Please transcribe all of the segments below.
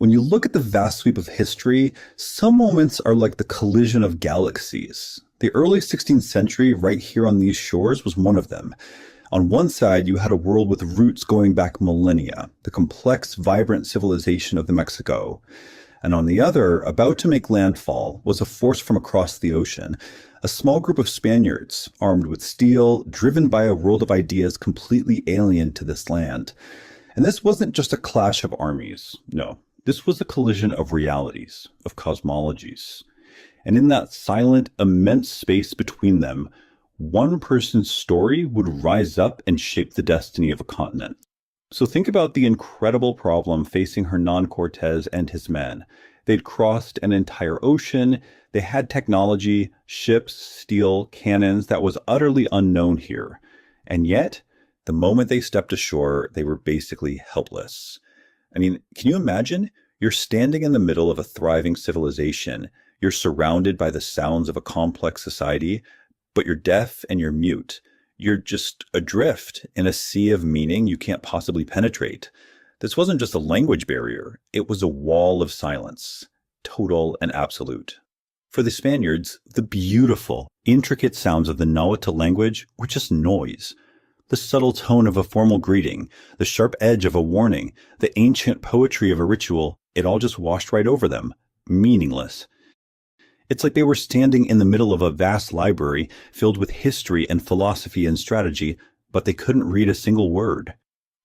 When you look at the vast sweep of history, some moments are like the collision of galaxies. The early 16th century, right here on these shores, was one of them. On one side, you had a world with roots going back millennia, the complex, vibrant civilization of the Mexico. And on the other, about to make landfall, was a force from across the ocean, a small group of Spaniards, armed with steel, driven by a world of ideas completely alien to this land. And this wasn't just a clash of armies, no. This was a collision of realities, of cosmologies. And in that silent, immense space between them, one person's story would rise up and shape the destiny of a continent. So think about the incredible problem facing Hernan Cortes and his men. They'd crossed an entire ocean. They had technology, ships, steel, cannons that was utterly unknown here. And yet, the moment they stepped ashore, they were basically helpless. I mean, can you imagine? You're standing in the middle of a thriving civilization. You're surrounded by the sounds of a complex society, but you're deaf and you're mute. You're just adrift in a sea of meaning you can't possibly penetrate. This wasn't just a language barrier. It was a wall of silence, total and absolute. For the Spaniards, the beautiful, intricate sounds of the Nahuatl language were just noise. The subtle tone of a formal greeting, the sharp edge of a warning, the ancient poetry of a ritual, it all just washed right over them, meaningless. It's like they were standing in the middle of a vast library filled with history and philosophy and strategy, but they couldn't read a single word.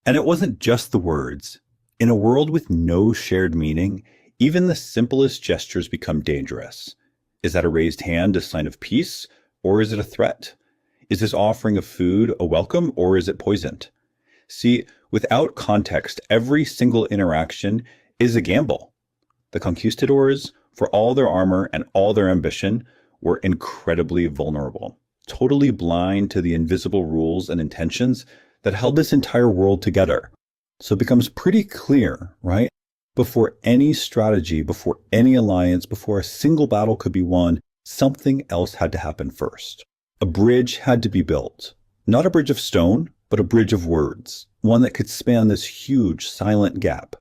And it wasn't just the words. In a world with no shared meaning, even the simplest gestures become dangerous. Is that a raised hand a sign of peace, or is it a threat? Is this offering of food a welcome, or is it poisoned? See, without context, every single interaction is a gamble. The conquistadors, for all their armor and all their ambition, were incredibly vulnerable, totally blind to the invisible rules and intentions that held this entire world together. So it becomes pretty clear, right? Before any strategy, before any alliance, before a single battle could be won, something else had to happen first. A bridge had to be built. Not a bridge of stone, but a bridge of words, one that could span this huge silent gap.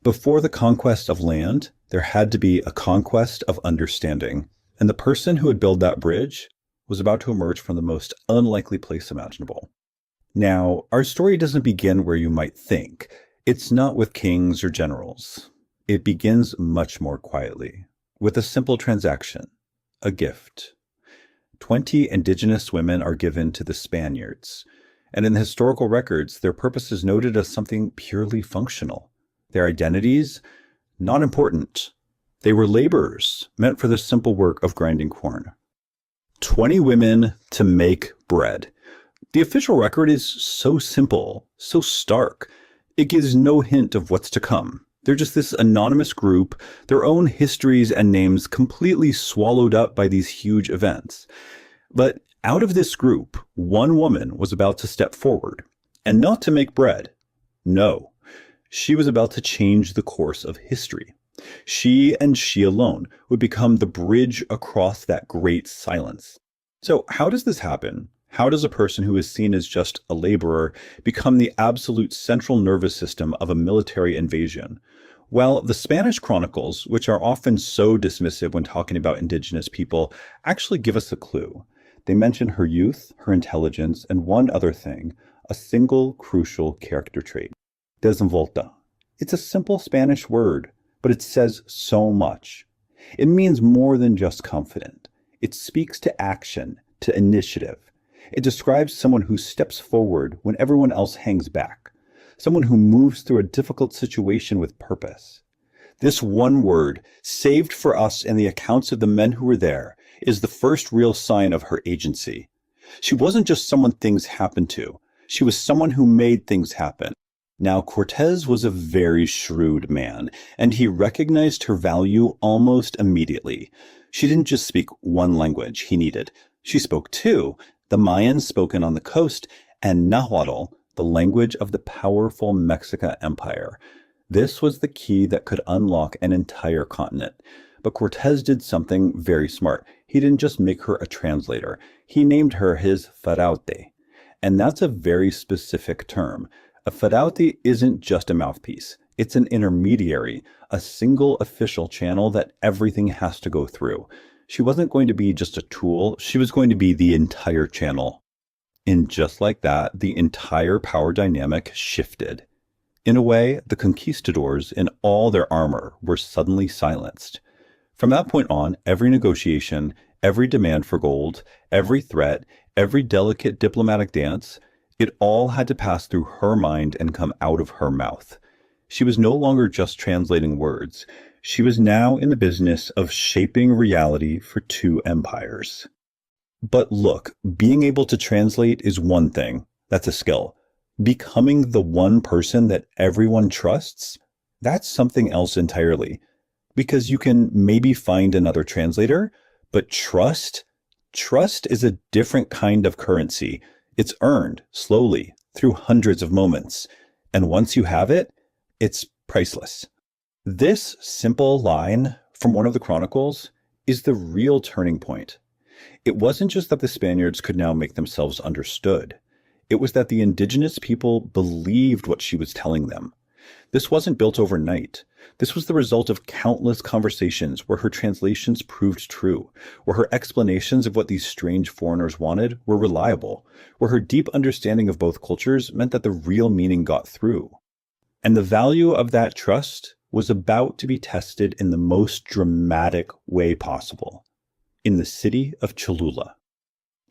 Before the conquest of land, there had to be a conquest of understanding. And the person who would build that bridge was about to emerge from the most unlikely place imaginable. Now, our story doesn't begin where you might think. It's not with kings or generals. It begins much more quietly, with a simple transaction, a gift. 20 indigenous women are given to the Spaniards, and in the historical records, their purpose is noted as something purely functional. Their identities, not important. They were laborers, meant for the simple work of grinding corn. 20 women to make bread. The official record is so simple, so stark. It gives no hint of what's to come. They're just this anonymous group, their own histories and names completely swallowed up by these huge events. But out of this group, one woman was about to step forward, and not to make bread. No. She was about to change the course of history. She and she alone would become the bridge across that great silence. So how does this happen? How does a person who is seen as just a laborer become the absolute central nervous system of a military invasion? Well, the Spanish chronicles, which are often so dismissive when talking about indigenous people, actually give us a clue. They mention her youth, her intelligence, and one other thing, a single crucial character trait. Desenvolta. It's a simple Spanish word, but it says so much. It means more than just confident. It speaks to action, to initiative. It describes someone who steps forward when everyone else hangs back, someone who moves through a difficult situation with purpose. This one word, saved for us in the accounts of the men who were there, is the first real sign of her agency. She wasn't just someone things happened to. She was someone who made things happen. Now, Cortes was a very shrewd man, and he recognized her value almost immediately. She didn't just speak one language he needed. She spoke two, the Mayan spoken on the coast, and Nahuatl, the language of the powerful Mexican Empire. This was the key that could unlock an entire continent. But Cortes did something very smart. He didn't just make her a translator. He named her his faraute. And that's a very specific term. A faraute isn't just a mouthpiece. It's an intermediary, a single official channel that everything has to go through. She wasn't going to be just a tool, she was going to be the entire channel. And just like that, the entire power dynamic shifted. In a way, the conquistadors in all their armor were suddenly silenced. From that point on, every negotiation, every demand for gold, every threat, every delicate diplomatic dance, it all had to pass through her mind and come out of her mouth. She was no longer just translating words. She was now in the business of shaping reality for two empires. But look, being able to translate is one thing. That's a skill. Becoming the one person that everyone trusts, that's something else entirely. Because you can maybe find another translator, but trust is a different kind of currency. It's earned slowly through hundreds of moments. And once you have it, it's priceless. This simple line from one of the chronicles is the real turning point. It wasn't just that the Spaniards could now make themselves understood. It was that the indigenous people believed what she was telling them. This wasn't built overnight. This was the result of countless conversations where her translations proved true, where her explanations of what these strange foreigners wanted were reliable, where her deep understanding of both cultures meant that the real meaning got through. And the value of that trust was about to be tested in the most dramatic way possible, in the city of Cholula.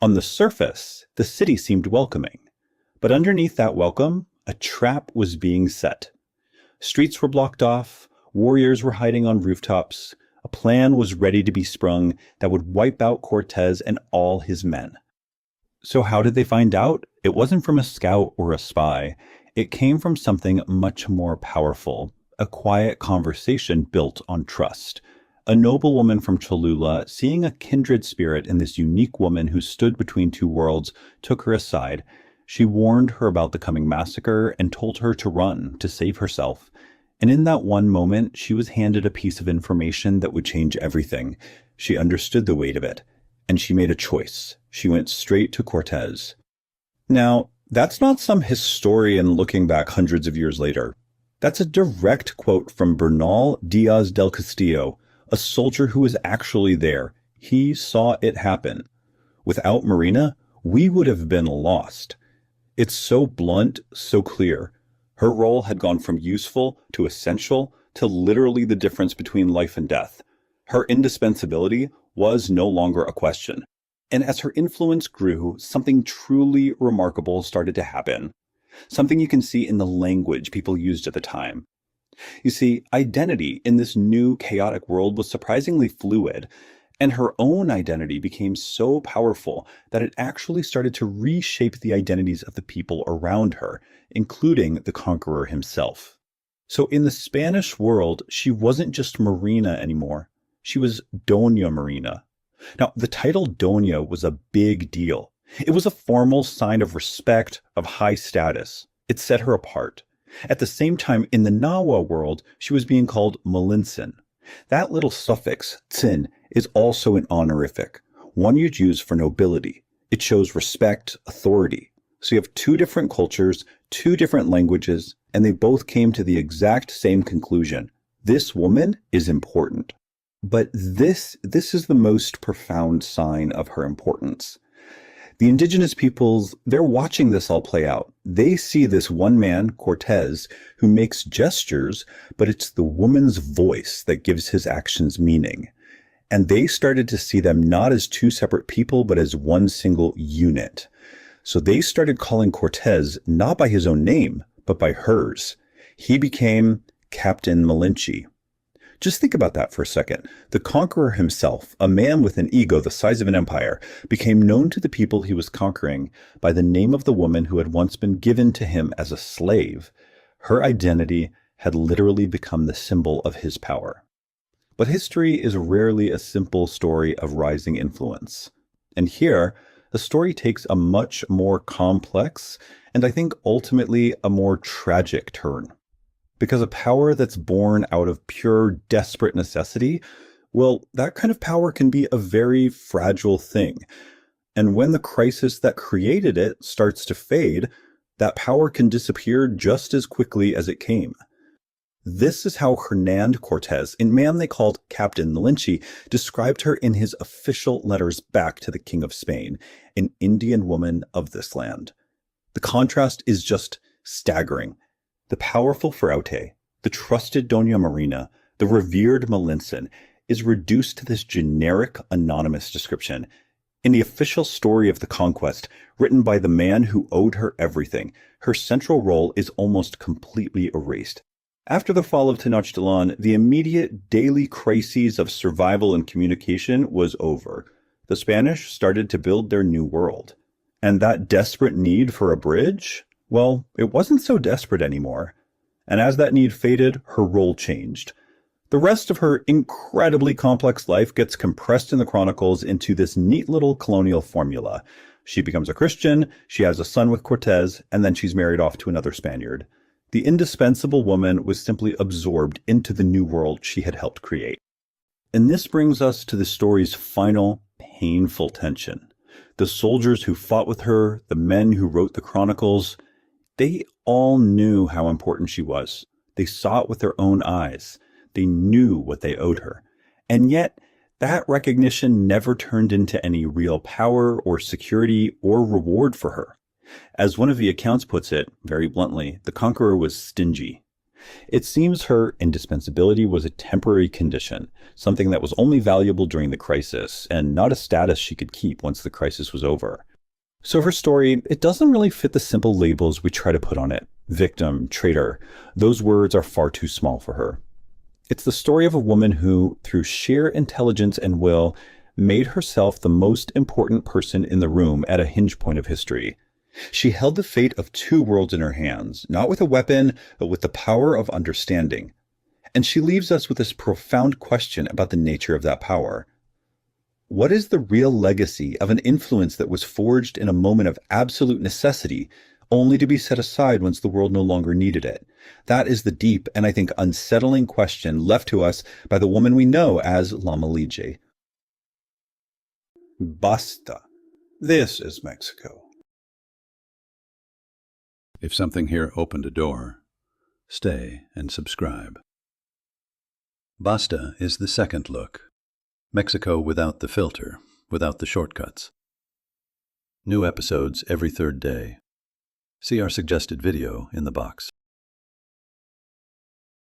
On the surface, the city seemed welcoming, but underneath that welcome, a trap was being set. Streets were blocked off, warriors were hiding on rooftops, a plan was ready to be sprung that would wipe out Cortes and all his men. So how did they find out? It wasn't from a scout or a spy. It came from something much more powerful, a quiet conversation built on trust. A noblewoman from Cholula, seeing a kindred spirit in this unique woman who stood between two worlds, took her aside. She warned her about the coming massacre and told her to run, to save herself. And in that one moment, she was handed a piece of information that would change everything. She understood the weight of it, and she made a choice. She went straight to Cortes. Now, that's not some historian looking back hundreds of years later. That's a direct quote from Bernal Diaz del Castillo, a soldier who was actually there. He saw it happen. Without Marina, we would have been lost. It's so blunt, so clear. Her role had gone from useful to essential to literally the difference between life and death. Her indispensability was no longer a question. And as her influence grew, something truly remarkable started to happen. Something you can see in the language people used at the time. You see, identity in this new chaotic world was surprisingly fluid, and her own identity became so powerful that it actually started to reshape the identities of the people around her, including the conqueror himself. So in the Spanish world, she wasn't just Marina anymore. She was Doña Marina. Now, the title Doña was a big deal. It was a formal sign of respect, of high status. It set her apart. At the same time, in the Nahua world, she was being called Malinche. That little suffix, tsin, is also an honorific, one you'd use for nobility. It shows respect, authority. So you have two different cultures, two different languages, and they both came to the exact same conclusion. This woman is important. But this is the most profound sign of her importance. The indigenous peoples, they're watching this all play out. They see this one man, Cortes, who makes gestures, but it's the woman's voice that gives his actions meaning. And they started to see them not as two separate people, but as one single unit. So they started calling Cortes not by his own name, but by hers. He became Captain Malinche. Just think about that for a second. The conqueror himself, a man with an ego the size of an empire, became known to the people he was conquering by the name of the woman who had once been given to him as a slave. Her identity had literally become the symbol of his power. But history is rarely a simple story of rising influence. And here, the story takes a much more complex and I think ultimately a more tragic turn. Because a power that's born out of pure desperate necessity, well, that kind of power can be a very fragile thing. And when the crisis that created it starts to fade, that power can disappear just as quickly as it came. This is how Hernan Cortes, a man they called Captain Malinche, described her in his official letters back to the King of Spain, an Indian woman of this land. The contrast is just staggering. The powerful Ferraute, the trusted Doña Marina, the revered Malinche, is reduced to this generic, anonymous description. In the official story of the Conquest, written by the man who owed her everything, her central role is almost completely erased. After the fall of Tenochtitlan, the immediate daily crises of survival and communication was over. The Spanish started to build their new world. And that desperate need for a bridge? Well, it wasn't so desperate anymore. And as that need faded, her role changed. The rest of her incredibly complex life gets compressed in the chronicles into this neat little colonial formula. She becomes a Christian, she has a son with Cortes, and then she's married off to another Spaniard. The indispensable woman was simply absorbed into the new world she had helped create. And this brings us to the story's final, painful tension. The soldiers who fought with her, the men who wrote the chronicles, they all knew how important she was. They saw it with their own eyes. They knew what they owed her. And yet, that recognition never turned into any real power or security or reward for her. As one of the accounts puts it, very bluntly, the conqueror was stingy. It seems her indispensability was a temporary condition, something that was only valuable during the crisis, and not a status she could keep once the crisis was over. So her story, it doesn't really fit the simple labels we try to put on it. Victim, traitor, those words are far too small for her. It's the story of a woman who, through sheer intelligence and will, made herself the most important person in the room at a hinge point of history. She held the fate of two worlds in her hands, not with a weapon, but with the power of understanding. And she leaves us with this profound question about the nature of that power. What is the real legacy of an influence that was forged in a moment of absolute necessity, only to be set aside once the world no longer needed it? That is the deep and I think unsettling question left to us by the woman we know as La Malinche. Basta. This is Mexico. If something here opened a door, stay and subscribe. BASTA is the second look. Mexico without the filter, without the shortcuts. New episodes every third day. See our suggested video in the box.